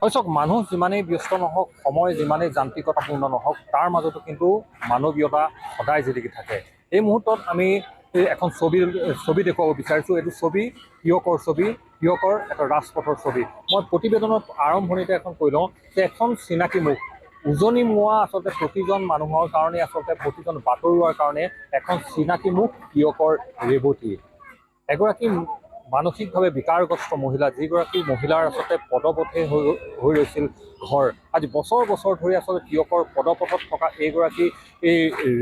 হয় চাওক, মানুহ যিমানেই ব্যস্ত নহওক, সময় যিমানেই যান্ত্ৰিকতাপূৰ্ণ নহওক, তাৰ মাজতো কিন্তু মানৱীয়তা সদায় জিলিকি থাকে। এই মুহূৰ্তত আমি এখন ছবি দেখুৱাব বিচাৰিছোঁ। এইটো ছবি তিয়কৰ ছবি, তিয়কৰ এটা ৰাজপথৰ ছবি। মই প্ৰতিবেদনত আৰম্ভণিতে এখন কৈ লওঁ যে এখন চিনাকি মুখ, উজনি মোৱা আচলতে প্ৰতিজন মানুহৰ কাৰণে, আচলতে প্ৰতিজন বাতৰুৱাৰ কাৰণে এখন চিনাকি মুখ তিয়কৰ ৰেৱতী। এগৰাকী মানসিকভাৱে বিকাৰগ্ৰস্ত মহিলা, যিগৰাকী মহিলাৰ আচলতে পদপথে হৈ ৰৈছিল ঘৰ। আজি বছৰ বছৰ ধৰি আচলতে তিয়কৰ পদপথত থকা এই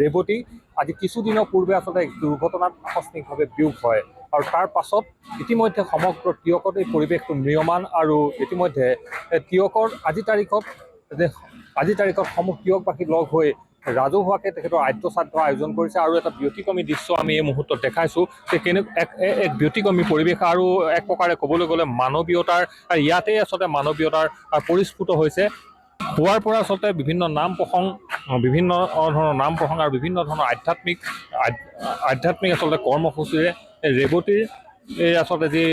ৰেৱতী আজি কিছুদিনৰ পূৰ্বে আচলতে দুৰ্ঘটনাত আকস্মিকভাৱে বিয়োগ হয়। আৰু তাৰ পাছত ইতিমধ্যে সমগ্ৰ তিয়কত এই পৰিৱেশটো ম্ৰিয়মান। আৰু ইতিমধ্যে তিয়কৰ আজিৰ তাৰিখত তিয়কবাসী লগ হৈ ৰাজহুৱাকৈ তেখেতৰ আদ্যশ্ৰাদ্ধ আয়োজন কৰিছে। আৰু এটা ব্যতিক্ৰমী দৃশ্য আমি এই মুহূৰ্তত দেখাইছোঁ যে এক ব্যতিক্ৰমী পৰিৱেশ, আৰু এক প্ৰকাৰে ক'বলৈ গ'লে মানৱীয়তাৰ, ইয়াতে আচলতে মানৱীয়তাৰ পৰিস্ফুট হৈছে। পুৱাৰ পৰা আচলতে বিভিন্ন নাম প্ৰসংগ আৰু বিভিন্ন ধৰণৰ আধ্যাত্মিক আচলতে কৰ্মসূচীৰে ৰেৱতীৰ আচলতে যি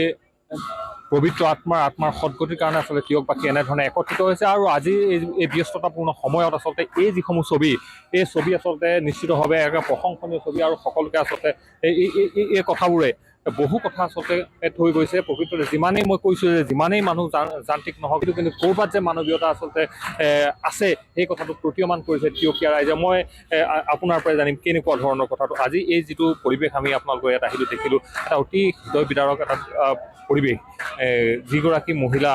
পবিত্ৰ আত্মাৰ সদগতিৰ কাৰণে আচলতে তিয়কবাসী এনেধৰণে একত্ৰিত হৈছে। আৰু আজি এই ব্যস্ততাপূৰ্ণ সময়ত আচলতে এই যিসমূহ ছবি আচলতে নিশ্চিতভাৱে এক প্ৰশংসনীয় ছবি। আৰু সকলোকে আচলতে এই কথাবোৰে বহু কথা আচলতে থৈ গৈছে। প্ৰকৃততে যিমানেই মই কৈছোঁ যে যিমানেই মানুহ যান্ত্ৰিক নহওক, কিন্তু ক'ৰবাত যে মানৱীয়তা আচলতে আছে, সেই কথাটো প্ৰতীয়মান কৰিছে তিয়কীয়া ৰাইজে। মই আপোনাৰ পৰাই জানিম কেনেকুৱা ধৰণৰ কথাটো। আজি এই যিটো পৰিৱেশ আমি আপোনালোকৰ ইয়াত আহিলোঁ দেখিলোঁ, এটা অতি হৃদয় বিদাৰক এটা পৰিৱেশ। যিগৰাকী মহিলা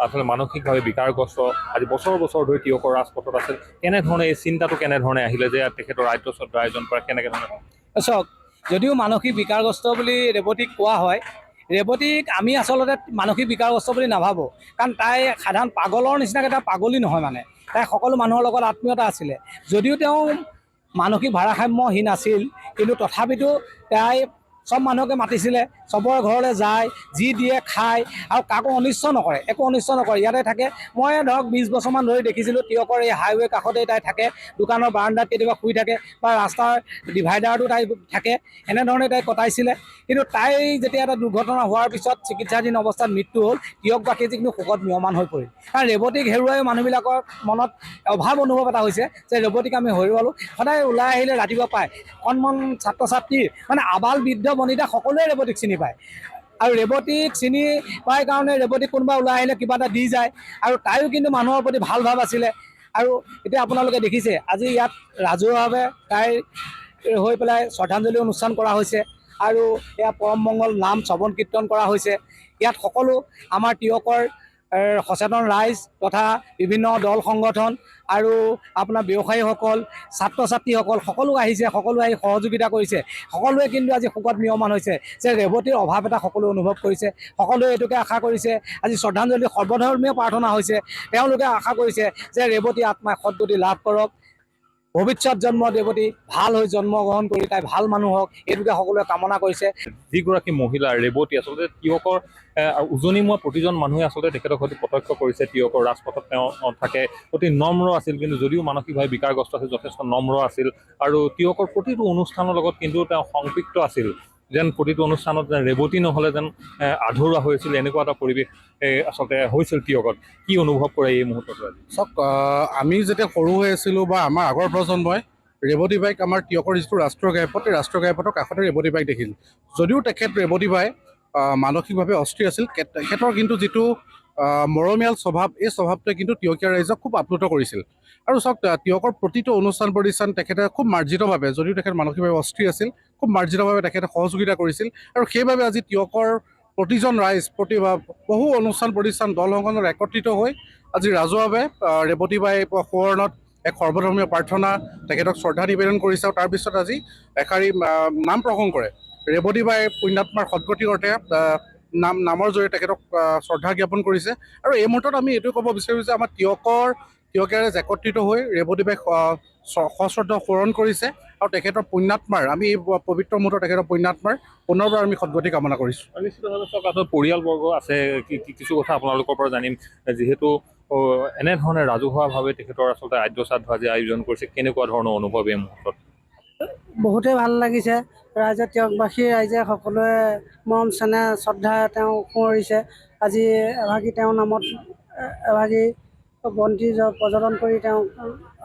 আচলতে মানসিকভাৱে বিকাৰগ্ৰস্ত, আজি বছৰ বছৰ ধৰি তিয়কৰ ৰাজপথত আছিল, কেনেধৰণে এই চিন্তাটো কেনেধৰণে আহিলে যে তেখেতৰ আদ্যশ্ৰাদ্ধ আয়োজন কৰা, কেনেকৈ ধৰণে? চাওক, যদিও মানসিক বিকাৰগ্ৰস্ত বুলি ৰেৱতীক কোৱা হয়, ৰেৱতীক আমি আচলতে মানসিক বিকাৰগ্ৰস্ত বুলি নাভাবোঁ। কাৰণ তাই সাধাৰণ পাগলৰ নিচিনাকৈ তাই পাগলী নহয়। মানে তাই সকলো মানুহৰ লগত আত্মীয়তা আছিলে। যদিও তেওঁ মানসিক ভাৰসাম্যহীন আছিল, কিন্তু তথাপিতো তাই চব মানুহকে মাতিছিলে, চবৰে ঘৰলৈ যায়, যি দিয়ে খায়, আৰু কাকো একো অনিষ্ট নকৰে। ইয়াতে থাকে। মই ধৰক 20 বছৰমান ধৰি দেখিছিলোঁ তিয়কৰ এই হাইৱে কাষতেই তাই থাকে। দোকানৰ বাৰাণ্ডাত কেতিয়াবা শুই থাকে, বা ৰাস্তাৰ ডিভাইডাৰতো তাই থাকে। এনেধৰণে তাই কটাইছিলে। কিন্তু তাই যেতিয়া এটা দুৰ্ঘটনা হোৱাৰ পিছত চিকিৎসাধীন অৱস্থাত মৃত্যু হ'ল, তিয়কবাসী কিন্তু শোকত ম্ৰিয়মান হৈ পৰিল। কাৰণ ৰেৱতীক হেৰুৱাই মানুহবিলাকৰ মনত অভাৱ অনুভৱ এটা হৈছে যে ৰেৱতীক আমি হেৰুৱালোঁ। সদায় ওলাই আহিলে ৰাতিপুৱা পায়, কণমান ছাত্ৰ ছাত্ৰীৰ মানে আবাল বৃদ্ধ বনিতা সকলোৱে ৰেৱতীক চিনি পায়। আৰু ৰেৱতীক চিনি পাই কাৰণে ৰেৱতীক কোনোবা ওলাই আহিলে কিবা এটা দি যায়। আৰু তাইও কিন্তু মানুহৰ প্ৰতি ভাল ভাৱ আছিলে। আৰু এতিয়া আপোনালোকে দেখিছে, আজি ইয়াত ৰাজহুৱাভাৱে তাইৰ হৈ পেলাই শ্ৰদ্ধাঞ্জলি অনুষ্ঠান কৰা হৈছে। আৰু এয়া পৰম মংগল নাম শ্ৰৱণ কীৰ্তন কৰা হৈছে। ইয়াত সকলো আমাৰ তিয়কৰ সচেতন ৰাইজ তথা বিভিন্ন দল সংগঠন আৰু আপোনাৰ ব্যৱসায়ীসকল, ছাত্ৰ ছাত্ৰীসকল সকলো আহিছে। সকলো আহি সহযোগিতা কৰিছে। সকলোৱে কিন্তু আজি শোকত ম্ৰিয়মান হৈছে যে ৰেৱতীৰ অভাৱ এটা সকলোৱে অনুভৱ কৰিছে। সকলোৱে এইটোকে আশা কৰিছে, আজি শ্ৰদ্ধাঞ্জলি সৰ্বধৰ্মীয় প্ৰাৰ্থনা হৈছে। তেওঁলোকে আশা কৰিছে যে ৰেৱতী আত্মাই সদগতি লাভ কৰক, ভৱিষ্যত জন্ম ৰেৱতী ভাল হৈ জন্মগ্ৰহণ কৰি তাই ভাল মানুহ হওক, এইটোকে সকলোৱে কামনা কৰিছে। যিগৰাকী মহিলা ৰেৱতী আচলতে তিয়কৰ উজনি মোৱা প্ৰতিজন মানুহে আচলতে তেখেতক হয়তো প্ৰত্যক্ষ কৰিছে। তিয়কৰ ৰাজপথত তেওঁ থাকে, অতি নম্ৰ আছিল। কিন্তু যদিও মানসিকভাৱে বিকাৰগ্ৰস্ত আছিল, যথেষ্ট নম্ৰ আছিল। আৰু তিয়কৰ প্ৰতিটো অনুষ্ঠানৰ লগত কিন্তু তেওঁ সংপৃক্ত আছিল। যেন প্ৰতিটো অনুষ্ঠানত যেন ৰেৱতী নহ'লে যেন আধৰুৱা হৈছিল, এনেকুৱা এটা পৰিৱেশ আচলতে হৈছিল তিয়কত। কি অনুভৱ কৰে এই মুহূৰ্তত? চাওক, আমি যেতিয়া সৰু হৈ আছিলোঁ বা আমাৰ আগৰ প্ৰজন্মই ৰেৱতী বাইক, আমাৰ তিয়কৰ যিটো ৰাষ্ট্ৰীয় ঘাইপথ, এই ৰাষ্ট্ৰীয় ঘাইপথৰ কাষতে ৰেৱতী বাইক দেখিল। যদিও তেখেত ৰেৱতী বাই মানসিকভাৱে অস্থিৰ আছিল, তেখেতৰ কিন্তু যিটো মৰমীয়াল স্বভাৱ, এই স্বভাৱটোৱে কিন্তু তিয়কীয়া ৰাইজক খুব আপ্লুত কৰিছিল। আৰু চাওক, তিয়কৰ প্ৰতিটো অনুষ্ঠান প্ৰতিষ্ঠান তেখেতে খুব মাৰ্জিতভাৱে, যদিও তেখেত মানসিকভাৱে অস্থিৰ আছিল, খুব মাৰ্জিতভাৱে তেখেতে সহযোগিতা কৰিছিল। আৰু সেইবাবে আজি তিয়কৰ প্ৰতিজন ৰাইজ, বহু অনুষ্ঠান প্ৰতিষ্ঠান দল সংগঠন একত্ৰিত হৈ আজি ৰাজহুৱাভাৱে ৰেৱতী বাই সোঁৱৰণত এক সৰ্বধৰ্মীয় প্ৰাৰ্থনা, তেখেতক শ্ৰদ্ধা নিবেদন কৰিছে। আৰু তাৰপিছত আজি এষাৰি নাম প্ৰসংগ কৰে। ৰেৱতী বাই পুণ্যাত্মাৰ সদগতিৰ অৰ্থে নামৰ জৰিয়তে তেখেতক শ্ৰদ্ধা জ্ঞাপন কৰিছে। আৰু এই মুহূৰ্তত আমি এইটো ক'ব বিচাৰোঁ যে আমাৰ তিয়কীয়া ৰাইজ একত্ৰিত হৈ ৰেৱতী বাইক সশ্ৰদ্ধা সোঁৱৰণ কৰিছে। আৰু তেখেতৰ পুণ্যাত্মাৰ, আমি এই পবিত্ৰ মুহূৰ্তত তেখেতৰ পুণ্যাত্মাৰ পুনৰবাৰ আমি সদগতি কামনা কৰিছোঁ। নিশ্চিতভাৱে চাওক, পৰিয়ালবৰ্গ আছে, কিছু কথা আপোনালোকৰ পৰা জানিম। যিহেতু এনেধৰণে ৰাজহুৱাভাৱে তেখেতৰ আচলতে আদ্যশ্ৰাদ্ধ আজি আয়োজন কৰিছে, কেনেকুৱা ধৰণৰ অনুভৱ এই মুহূৰ্তত? বহুতেই ভাল লাগিছে। তিয়কবাসী ৰাইজে সকলোৱে মৰম চেনেহ শ্ৰদ্ধা তেওঁ সোঁৱৰিছে। আজি এভাগী তেওঁৰ নামত এভাগি বন্তি প্ৰজ্বলন কৰি তেওঁক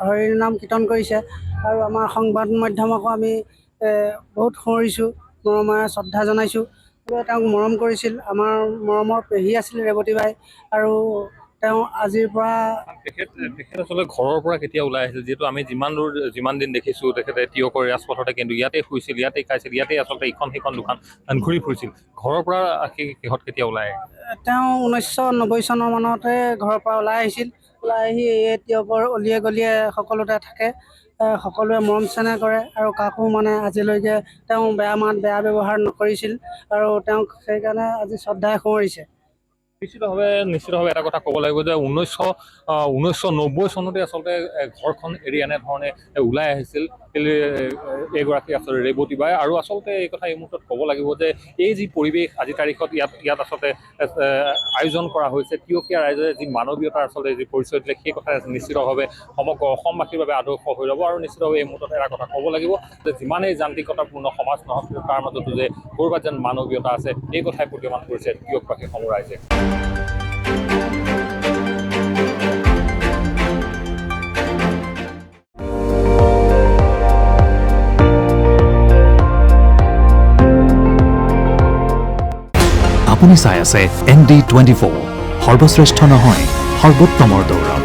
হৰিৰ নাম কীৰ্তন কৰিছে। আৰু আমাৰ সংবাদ মাধ্যমকো আমি বহুত সুঁৱৰিছোঁ, মৰমেৰে শ্ৰদ্ধা জনাইছোঁ। তেওঁক মৰম কৰিছিল, আমাৰ মৰমৰ পেহী আছিল ৰেৱতী বাই। আৰু তেওঁ আজিৰ পৰা তেখেত আচলতে ঘৰৰ পৰা কেতিয়া ওলাই আহিছিল? যিহেতু আমি যিমান দিন দেখিছোঁ তেখেতে তিয়কৰ ৰাজপথতে কিন্তু ইয়াতে শুইছিল, ইয়াতে খাইছিল, ইয়াতে আচলতে ইখন সিখন দোকান ঘূৰি ফুৰিছিল। ঘৰৰ পৰা সিহঁত কেতিয়া ওলাই আহে? তেওঁ 1990 চনৰ মানতে ঘৰৰ পৰা ওলাই আহিছিল। ওলাই আহি এই তিয়কৰ অলিয়ে গলিয়ে সকলোতে থাকে, সকলোৱে মৰম চেনেহ কৰে আৰু কাকো মানে আজিলৈকে তেওঁ বেয়া মাত বেয়া ব্যৱহাৰ নকৰিছিল। আৰু তেওঁক সেইকাৰণে আজি শ্ৰদ্ধাই সুঁৱৰিছে। নিশ্চিতভাৱে এটা কথা ক'ব লাগিব যে 1990 চনতে আচলতে ঘৰখন এৰি এনেধৰণে ওলাই আহিছিল এইগৰাকী আচলতে ৰেৱতী বাই। আৰু আচলতে এই কথা এই মুহূৰ্তত ক'ব লাগিব যে এই যি পৰিৱেশ আজিৰ তাৰিখত ইয়াত আচলতে আয়োজন কৰা হৈছে, তিয়কীয়া ৰাইজে যি মানৱীয়তাৰ আচলতে যি পৰিচয় দিলে সেই কথা নিশ্চিতভাৱে সমগ্ৰ অসমবাসীৰ বাবে আদৰ্শ হৈ ৰ'ব। আৰু নিশ্চিতভাৱে এই মুহূৰ্তত এটা কথা ক'ব লাগিব যে যিমানেই যান্ত্ৰিকতাপূৰ্ণ সমাজ নহওক তাৰ মাজতো যে ক'ৰবাত যেন মানৱীয়তা আছে, এই কথাই প্ৰতীয়মান কৰিছে তিয়কবাসী সমূহ ৰাইজে। আপুনি চাই আছে ND24, সৰ্বশ্ৰেষ্ঠ নহয় সৰ্বোত্তমৰ দৌৰ।